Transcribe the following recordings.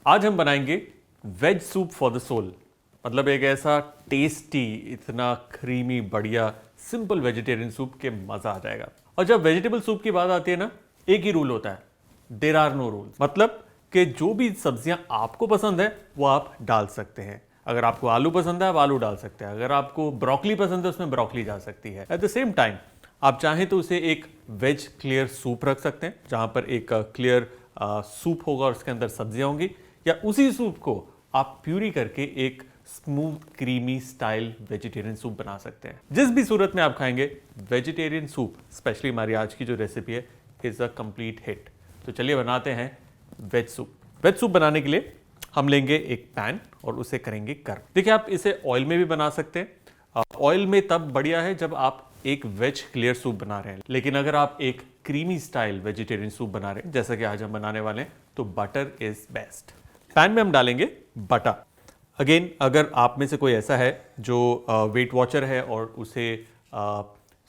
आज हम बनाएंगे veg soup for the soul. मतलब एक ऐसा टेस्टी, इतना क्रीमी, बढ़िया, सिंपल वेजिटेरियन सूप के मजा आ जाएगा। और जब वेजिटेबल सूप की बात आती है ना, एक ही रूल होता है, देयर आर नो रूल। मतलब कि जो भी सब्जियां आपको पसंद है वो आप डाल सकते हैं। अगर आपको आलू पसंद है आप आलू डाल सकते हैं, अगर आपको ब्रोकली पसंद है उसमें ब्रोकली जा सकती है। एट द सेम टाइम आप चाहें तो उसे एक वेज क्लियर सूप रख सकते हैं, जहां पर एक क्लियर सूप होगा और उसके अंदर सब्जियां होंगी, या उसी सूप को आप प्यूरी करके एक smooth creamy style vegetarian soup बना सकते हैं। जिस भी सूरत में आप खाएंगे, वेजिटेरियन सूप, स्पेशली हमारी आज की जो रेसिपी है, इज अ कंप्लीट हिट। तो चलिए बनाते हैं वेज सूप। वेज सूप बनाने के लिए हम लेंगे एक पैन और उसे करेंगे गर्म। देखिए, आप इसे ऑयल में भी बना सकते हैं। ऑयल में तब बढ़िया है जब आप एक वेज क्लियर सूप बना रहे हैं, लेकिन अगर आप एक क्रीमी स्टाइल वेजिटेरियन सूप बना रहे हैं जैसा कि आज हम बनाने वाले हैं, तो बटर इज बेस्ट। पैन में हम डालेंगे बटर। अगेन, अगर आप में से कोई ऐसा है जो वेट वॉचर है और उसे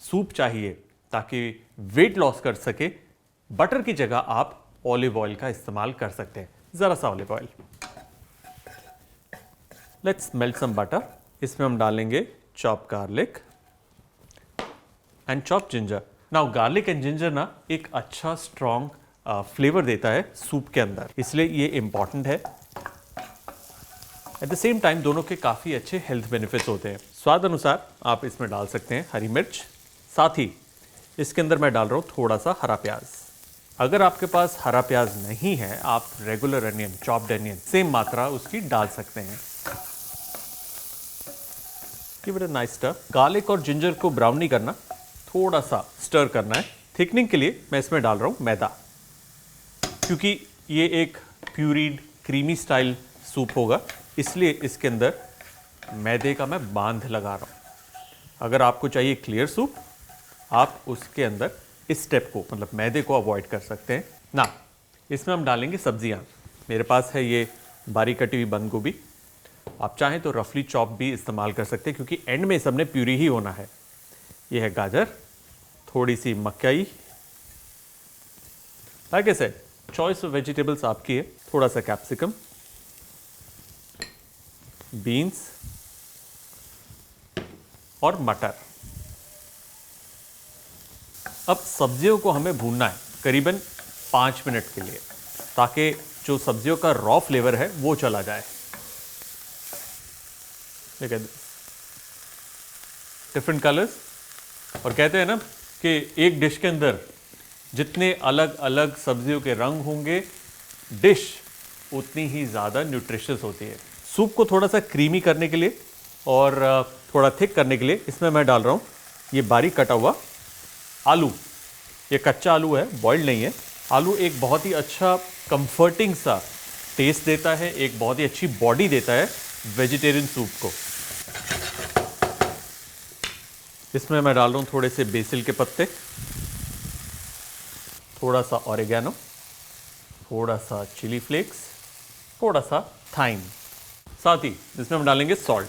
सूप चाहिए ताकि वेट लॉस कर सके, बटर की जगह आप ऑलिव ऑयल का इस्तेमाल कर सकते हैं। जरा सा olive oil. Let's melt some butter. इसमें हम डालेंगे chop garlic and chop ginger. Now garlic and ginger ना एक अच्छा स्ट्रॉन्ग फ्लेवर देता है सूप के अंदर, इसलिए ये इंपॉर्टेंट है। एट द सेम टाइम दोनों के काफ़ी अच्छे हेल्थ बेनिफिट्स होते हैं। स्वाद अनुसार आप इसमें डाल सकते हैं हरी मिर्च, साथ ही इसके अंदर मैं डाल रहा हूँ थोड़ा सा हरा प्याज। अगर आपके पास हरा प्याज नहीं है, आप regular onion, chopped onion, same मात्रा उसकी डाल सकते हैं। Give it a nice stir. Garlic और जिंजर को ब्राउन नहीं करना, थोड़ा सा स्टर करना है। थिकनिंग के लिए मैं इसमें डाल रहा हूँ मैदा, क्योंकि ये एक प्यूरीड क्रीमी स्टाइल सूप होगा, इसलिए इसके अंदर मैदे का मैं बांध लगा रहा हूँ। अगर आपको चाहिए क्लियर सूप, आप उसके अंदर इस स्टेप को, मतलब मैदे को, अवॉइड कर सकते हैं ना। इसमें हम डालेंगे सब्जियां। मेरे पास है ये बारीक कटी हुई बंद गोभी। आप चाहें तो रफली चॉप भी इस्तेमाल कर सकते हैं, क्योंकि एंड में सबने प्यूरी ही होना है। ये है गाजर, थोड़ी सी मकई। Like I said, choice of vegetables आपकी है। थोड़ा सा कैप्सिकम, बीन्स और मटर। अब सब्जियों को हमें भूनना है करीबन 5 मिनट के लिए, ताकि जो सब्जियों का रॉ फ्लेवर है वो चला जाए। Different colours. और कहते हैं ना कि एक डिश के अंदर जितने अलग अलग सब्जियों के रंग होंगे, डिश उतनी ही ज़्यादा न्यूट्रिशियस होती है। सूप को थोड़ा सा क्रीमी करने के लिए और थोड़ा थिक करने के लिए इसमें मैं डाल रहा हूँ ये बारीक कटा हुआ आलू। ये कच्चा आलू है, बॉइल्ड नहीं है। आलू एक बहुत ही अच्छा कंफर्टिंग सा टेस्ट देता है, एक बहुत ही अच्छी बॉडी देता है वेजिटेरियन सूप को। इसमें मैं डाल रहा हूँ थोड़े से बेसिल के पत्ते, थोड़ा सा ऑरिगेनो, थोड़ा सा चिली फ्लेक्स, थोड़ा सा थाइम। साथ ही इसमें हम डालेंगे सॉल्ट।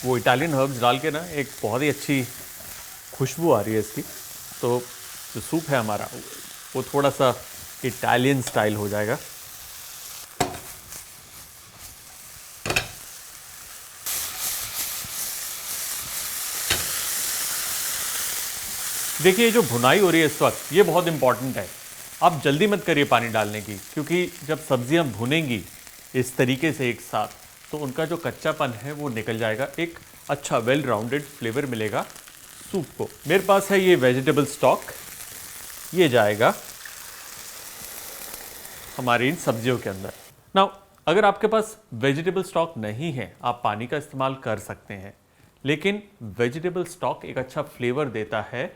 वो इटालियन हर्ब्स डाल के ना एक बहुत ही अच्छी खुशबू आ रही है इसकी। तो जो सूप है हमारा, वो थोड़ा सा इटालियन स्टाइल हो जाएगा। देखिए, जो भुनाई हो रही है इस वक्त, ये बहुत इंपॉर्टेंट है। आप जल्दी मत करिए पानी डालने की, क्योंकि जब सब्जियां भुनेंगी इस तरीके से एक साथ, तो उनका जो कच्चापन है वो निकल जाएगा। एक अच्छा वेल राउंडेड फ्लेवर मिलेगा सूप को। मेरे पास है ये वेजिटेबल स्टॉक, ये जाएगा हमारी इन सब्जियों के अंदर। नाउ, अगर आपके पास वेजिटेबल स्टॉक नहीं है, आप पानी का इस्तेमाल कर सकते हैं, लेकिन वेजिटेबल स्टॉक एक अच्छा फ्लेवर देता है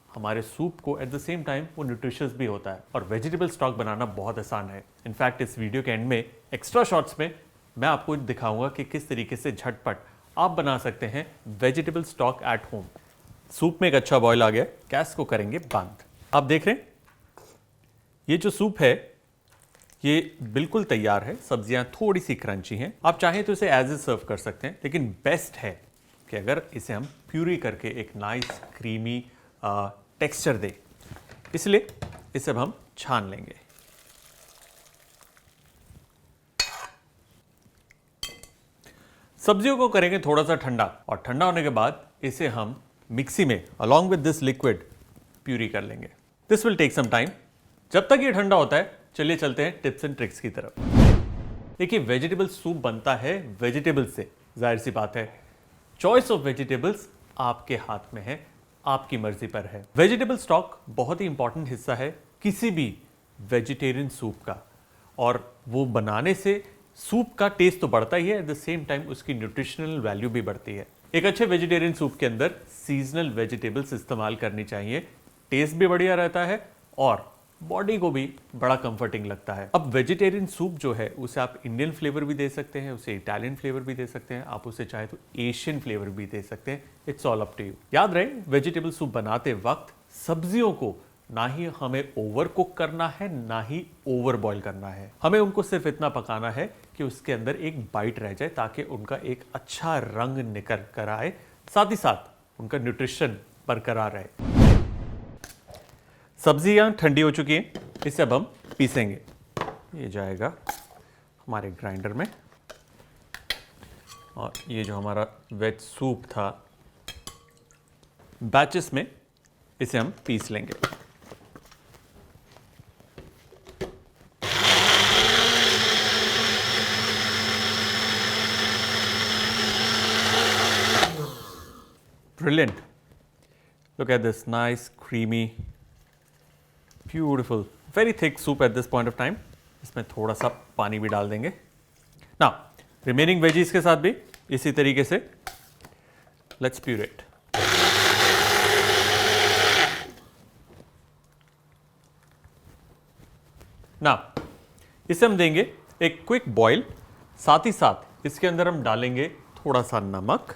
हमारे सूप को। एट द सेम टाइम वो न्यूट्रिशियस भी होता है, और वेजिटेबल स्टॉक बनाना बहुत आसान है। इनफैक्ट इस वीडियो के एंड में एक्स्ट्रा शॉट्स में मैं आपको दिखाऊंगा कि किस तरीके से झटपट आप बना सकते हैं vegetable stock at home. Soup में एक अच्छा बॉयल आ गया, गैस को करेंगे बंद। आप देख रहे हैं ये जो सूप है ये बिल्कुल तैयार है। सब्जियां थोड़ी सी क्रंची हैं। आप चाहें तो इसे एज ए सर्व कर सकते हैं, लेकिन बेस्ट है कि अगर इसे हम प्यूरी करके एक नाइस क्रीमी टेक्सचर दे, इसलिए इसे अब हम छान लेंगे। सब्जियों को करेंगे थोड़ा सा ठंडा और ठंडा होने के बाद इसे हम मिक्सी में along with this liquid puree कर लेंगे। This will take some time. जब तक ये ठंडा होता है चलिए चलते हैं टिप्स एंड ट्रिक्स की तरफ। देखिए वेजिटेबल सूप बनता है वेजिटेबल्स से, जाहिर सी बात है चॉइस ऑफ वेजिटेबल्स आपके हाथ में है, आपकी मर्जी पर है। वेजिटेबल स्टॉक बहुत ही इंपॉर्टेंट हिस्सा है किसी भी वेजिटेरियन सूप का, और वो बनाने से सूप का टेस्ट तो बढ़ता ही है, एट द सेम टाइम उसकी न्यूट्रिशनल वैल्यू भी बढ़ती है। एक अच्छे वेजिटेरियन सूप के अंदर सीजनल वेजिटेबल्स इस्तेमाल करनी चाहिए, टेस्ट भी बढ़िया रहता है और बॉडी को भी बड़ा कंफर्टिंग लगता है। अब वेजिटेरियन सूप जो है उसे आप इंडियन फ्लेवर भी दे सकते हैं, उसे इटालियन फ्लेवर भी दे सकते हैं, आप उसे चाहे तो एशियन फ्लेवर भी दे सकते हैं। It's all up to you. याद रहे वेजिटेबल सूप बनाते वक्त सब्जियों को ना ही हमें ओवर कुक करना है ना ही ओवर बॉईल करना है, हमें उनको सिर्फ इतना पकाना है कि उसके अंदर एक बाइट रह जाए ताकि उनका एक अच्छा रंग निकल कर आए, साथ ही साथ उनका न्यूट्रिशन बरकरार रहे। सब्जियां ठंडी हो चुकी हैं, इसे अब हम पीसेंगे। ये जाएगा हमारे ग्राइंडर में और ये जो हमारा वेज सूप था बैचेस में, इसे हम पीस लेंगे। Brilliant. Look at this nice, creamy, beautiful, very thick soup at this point of time. इसमें थोड़ा सा पानी भी डाल देंगे। Now, remaining veggies के साथ भी इसी तरीके से let's puree it. Now, इसे हम देंगे एक क्विक बॉईल, साथ ही साथ इसके अंदर हम डालेंगे थोड़ा सा नमक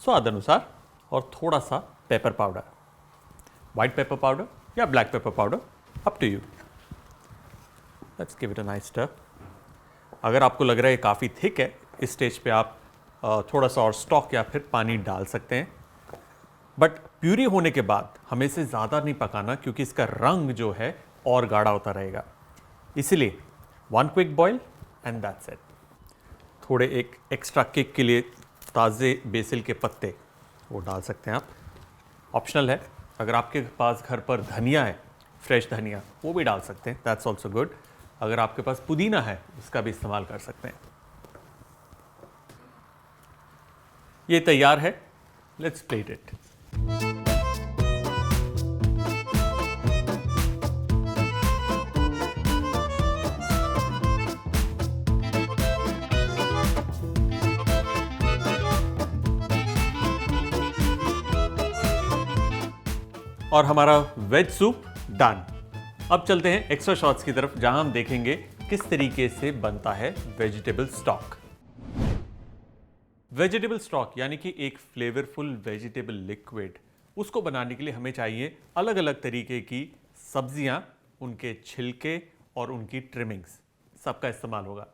स्वाद अनुसार और थोड़ा सा pepper powder, white pepper powder या black pepper powder, up to you. Let's give it a nice stir. अगर आपको लग रहा है ये काफ़ी थिक है, इस स्टेज पे आप थोड़ा सा और स्टॉक या फिर पानी डाल सकते हैं, बट प्यूरी होने के बाद हमें इसे ज़्यादा नहीं पकाना क्योंकि इसका रंग जो है और गाढ़ा होता रहेगा। इसलिए one quick boil and that's it. थोड़े एक एक्स्ट्रा किक के लिए ताज़े बेसिल के पत्ते वो डाल सकते हैं आप, ऑप्शनल है। अगर आपके पास घर पर धनिया है, फ्रेश धनिया, वो भी डाल सकते हैं, दैट्स ऑल्सो गुड। अगर आपके पास पुदीना है उसका भी इस्तेमाल कर सकते हैं। ये तैयार है, लेट्स प्लेट इट। और हमारा वेज सूप डन। अब चलते हैं एक्स्ट्रा शॉट्स की तरफ जहां हम देखेंगे किस तरीके से बनता है वेजिटेबल स्टॉक। वेजिटेबल स्टॉक यानी कि एक फ्लेवरफुल वेजिटेबल लिक्विड, उसको बनाने के लिए हमें चाहिए अलग अलग तरीके की सब्जियां, उनके छिलके और उनकी ट्रिमिंग्स, सबका इस्तेमाल होगा।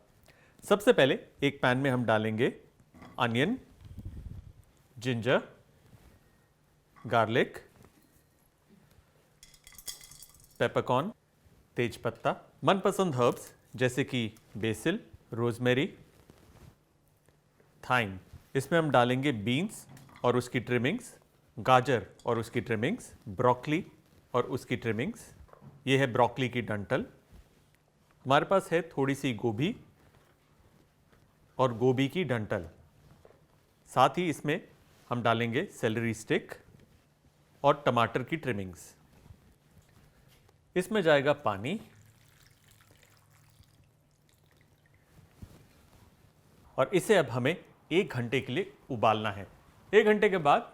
सबसे पहले एक पैन में हम डालेंगे अनियन, जिंजर, गार्लिक, पेपरकॉर्न, तेज पत्ता, मनपसंद हर्ब्स जैसे कि बेसिल, रोजमेरी, थाइम। इसमें हम डालेंगे बीन्स और उसकी ट्रिमिंग्स, गाजर और उसकी ट्रिमिंग्स, ब्रोकली और उसकी ट्रिमिंग्स। ये है ब्रोकली की डंठल। हमारे पास है थोड़ी सी गोभी और गोभी की डंठल। साथ ही इसमें हम डालेंगे सेलरी स्टिक और टमाटर की ट्रिमिंग्स। इसमें जाएगा पानी और इसे अब हमें 1 घंटे के लिए उबालना है। 1 घंटे के बाद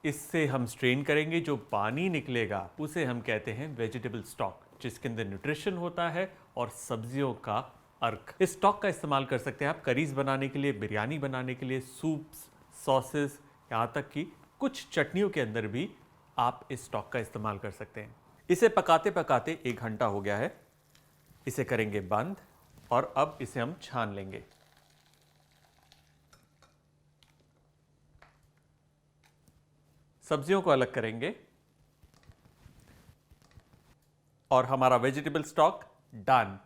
इससे हम स्ट्रेन करेंगे, जो पानी निकलेगा उसे हम कहते हैं वेजिटेबल स्टॉक, जिसके अंदर न्यूट्रिशन होता है और सब्जियों का अर्क। इस स्टॉक का इस्तेमाल कर सकते हैं आप करीज बनाने के लिए, बिरयानी बनाने के लिए, सूप्स, सॉसेस, यहाँ तक कि कुछ चटनियों के अंदर भी आप इस स्टॉक का इस्तेमाल कर सकते हैं। इसे पकाते पकाते 1 घंटा हो गया है, इसे करेंगे बंद और अब इसे हम छान लेंगे। सब्जियों को अलग करेंगे और हमारा वेजिटेबल स्टॉक डन।